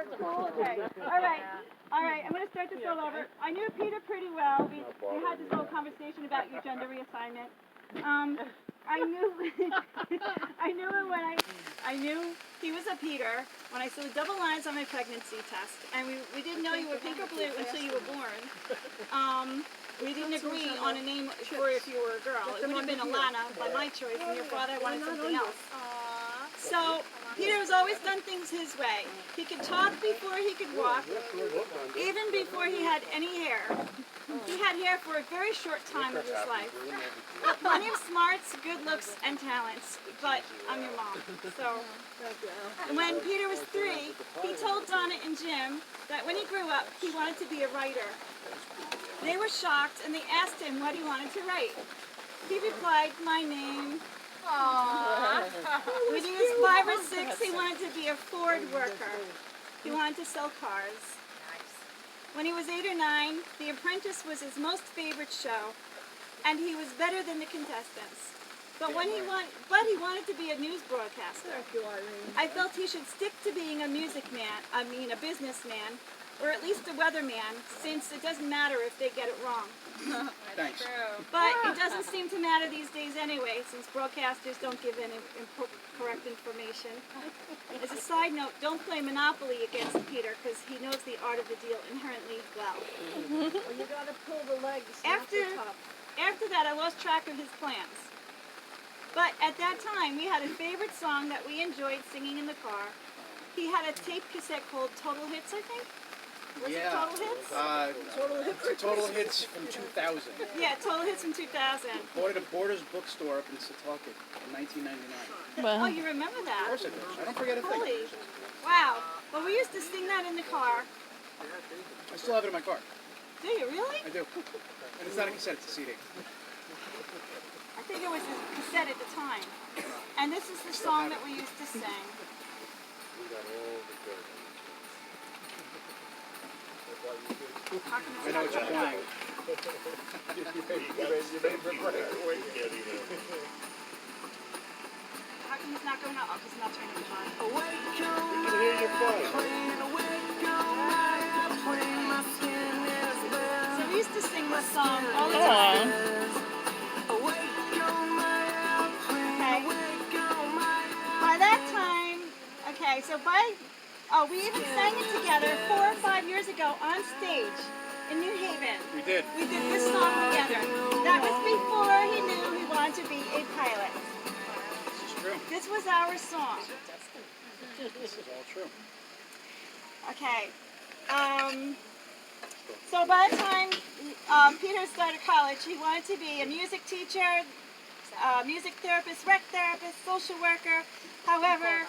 Okay. All right. I'm going to start this all over. I knew Peter pretty well. We had this whole conversation about your gender reassignment. I knew I knew he was a Peter when I saw the double lines on my pregnancy test, and we didn't know you were pink or blue until you were born. We didn't agree on a name for if you were a girl. It would have been Alana by my choice, and your father wanted something else. So Peter has always done things his way. He could talk before he could walk, even before he had any hair. He had hair for a very short time of his life. Plenty of smarts, good looks, and talents, but I'm your mom. So when Peter was 3, he told Donna and Jim that when he grew up, he wanted to be a writer. They were shocked, and they asked him what he wanted to write. He replied, "My name." Aww. When he was 5 or 6, he wanted to be a Ford worker. He wanted to sell cars. When he was 8 or 9, The Apprentice was his most favorite show, and he was better than the contestants. But he wanted to be a news broadcaster. I felt he should stick to being a businessman, or at least a weatherman, since it doesn't matter if they get it wrong. Thanks. But it doesn't seem to matter these days anyway, since broadcasters don't give correct information. As a side note, don't play Monopoly against Peter, because he knows the art of the deal inherently well. Well, you gotta pull the legs. After that, I lost track of his plans. But at that time, we had a favorite song that we enjoyed singing in the car. He had a tape cassette called Total Hits, I think. Was it Total Hits? Total Hits from 2000. Yeah, Total Hits from 2000. Bought it at Borders bookstore up in Setauket in 1999. Oh, you remember that? Of course I do. I don't forget a thing. Holy. Wow. Well, we used to sing that in the car. I still have it in my car. Do you really? I do. And it's not a cassette, it's a CD. I think it was a cassette at the time. And this is the song that we used to sing. I know what you're playing. How come he's not going out? Oh, he's not turning it on. You can hear your phone. So we used to sing this song all the time. Okay. By that time, we even sang it together 4 or 5 years ago on stage in New Haven. We did. We did this song together. That was before he knew he wanted to be a pilot. This is true. This was our song. This is all true. Okay. So by the time Peter started college, he wanted to be a music teacher, music therapist, rec therapist, social worker. However,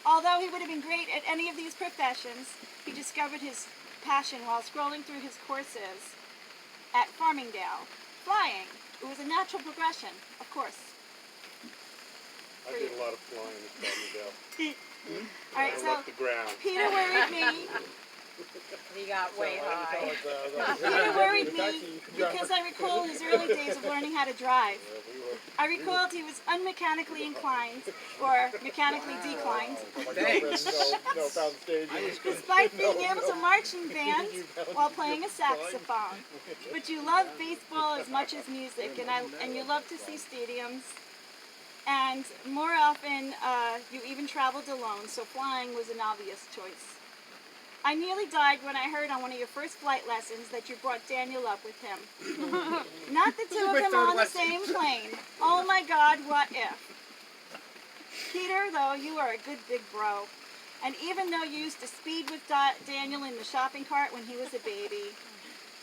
although he would have been great at any of these professions, he discovered his passion while scrolling through his courses at Farmingdale. Flying. It was a natural progression, of course. I did a lot of flying at Farmingdale. All right, I so left the ground. Peter worried me. He got way high. Peter worried me because I recall his early days of learning how to drive. I recalled he was unmechanically inclined, or mechanically declined, despite being able to march in bands while playing a saxophone. But you love baseball as much as music, and you love to see stadiums. And more often, you even traveled alone, so flying was an obvious choice. I nearly died when I heard on one of your first flight lessons that you brought Daniel up with him. Not the two of them on the same plane. Oh my God, what if? Peter, though, you are a good big bro. And even though you used to speed with Daniel in the shopping cart when he was a baby,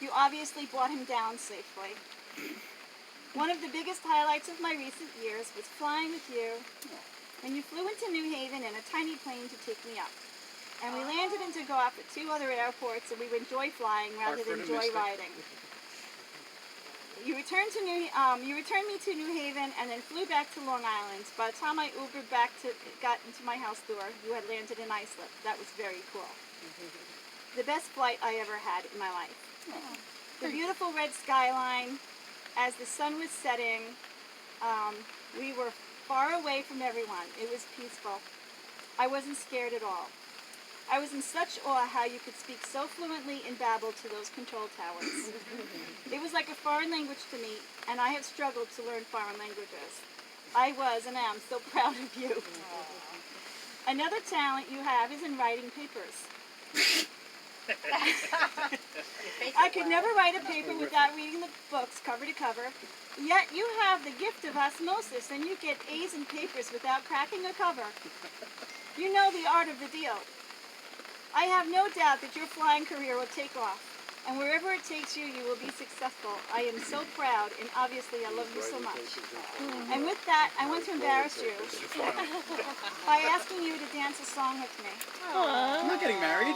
you obviously brought him down safely. One of the biggest highlights of my recent years was flying with you when you flew into New Haven in a tiny plane to take me up. And we landed and to go off at 2 other airports, and we would enjoy flying rather than enjoy riding. You returned me to New Haven and then flew back to Long Island. By the time I Ubered got into my house door, you had landed in Islip. That was very cool. The best flight I ever had in my life. The beautiful red skyline. As the sun was setting, we were far away from everyone. It was peaceful. I wasn't scared at all. I was in such awe how you could speak so fluently and babble to those control towers. It was like a foreign language to me, and I have struggled to learn foreign languages. I was and am so proud of you. Another talent you have is in writing papers. I could never write a paper without reading the books cover to cover, yet you have the gift of osmosis and you get A's in papers without cracking a cover. You know the art of the deal. I have no doubt that your flying career will take off, and wherever it takes you, you will be successful. I am so proud, and obviously I love you so much. And with that, I want to embarrass you by asking you to dance a song with me. I'm not getting married.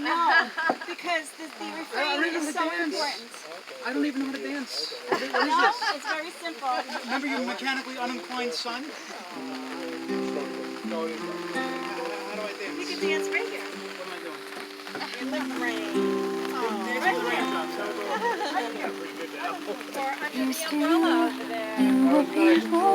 No, because the refrain even is know so how to dance. important. I don't even know how to dance. What is No, this? it's very simple. Remember your mechanically uninclined son? How do I You dance? can dance right here. What am I doing? In the rain. Right here. Or under the umbrella over there. You were people,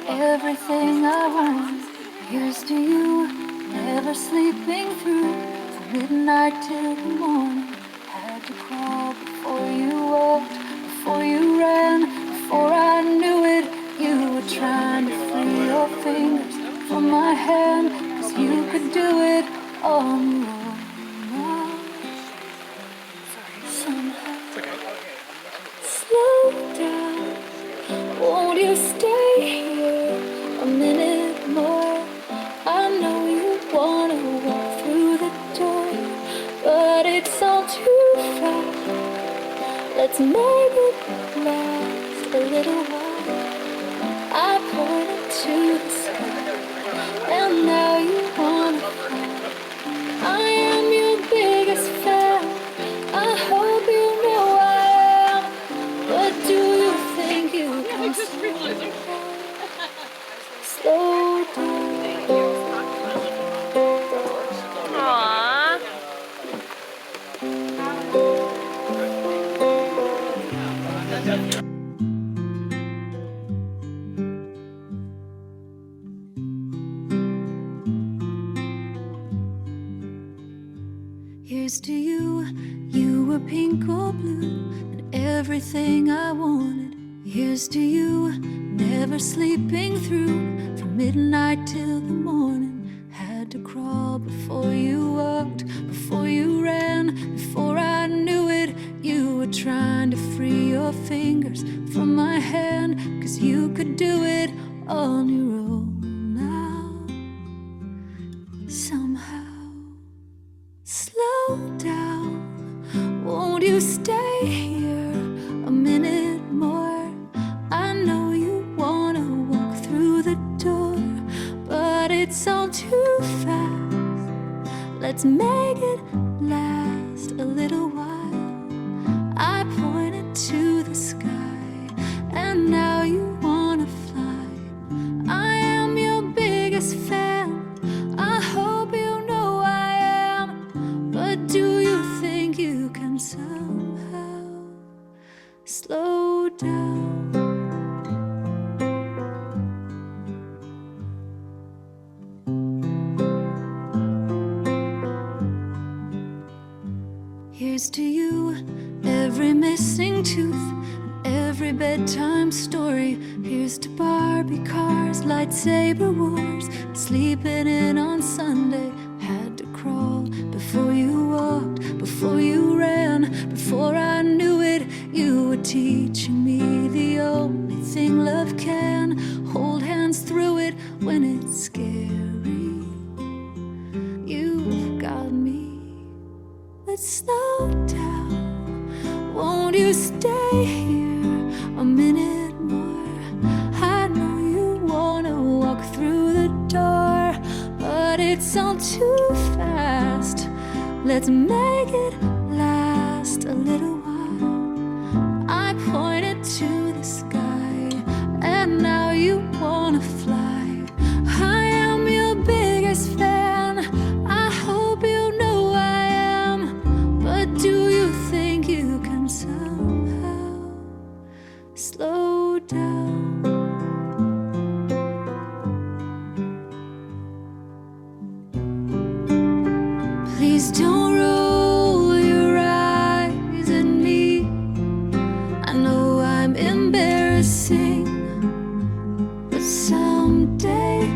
everything I want. Here's to you, never sleeping through from midnight till the morning. Had to crawl before you walked, before you ran, before I knew it. You were trying to free your fingers from my hand, 'cause you could do it on your own. Somehow, slow down. Won't you stay here a minute more? I know you wanna walk through the door, but it's all too fast. Let's make it last a little while. I pointed to the sky, and now you wanna fly. I am your biggest fan. I hope you know I am. But do you think you can slow down? Aww. Here's to you, you were pink or blue, and everything I wanted. Here's to you, never sleeping through from midnight till the morning. Had to crawl before you walked, before you ran, before I knew it. You were trying to free your fingers from my hand, 'cause you could do it on your own now. Somehow, slow down. Won't you stay here a minute more? I know you wanna walk through the door, but it's all too fast. Let's make it last a little while. I pointed to the sky, and now you wanna fly. I am your biggest fan. I hope you know I am. But do you think you can somehow slow down? Here's to you, every missing tooth, every bedtime story. Here's to Barbie cars, lightsaber wars, sleeping in on Sunday. Had to crawl before you walked, before you ran, before I knew it. You were teaching me the only thing love can. Hold hands through it when it's scary. You've got me. Let's slow down. Won't you stay here a minute more? I know you wanna walk through the door, but it's all too fast. Let's make it last a little while. I pointed to the sky, and now you wanna fly. I am your biggest fan. I hope you know I am. But do you think you can somehow slow down? Please don't roll your eyes at me. I know I'm embarrassing, but someday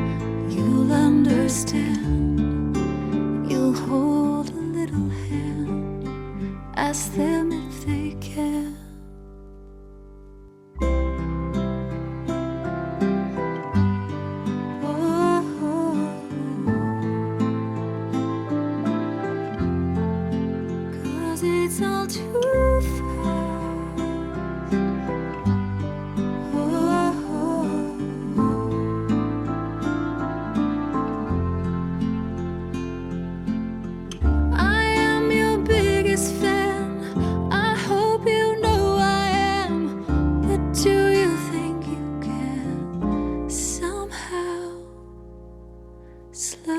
you'll understand. You'll hold a little hand, ask them if they can. It's all too fast. I am your biggest fan. I hope you know I am. But do you think you can somehow slow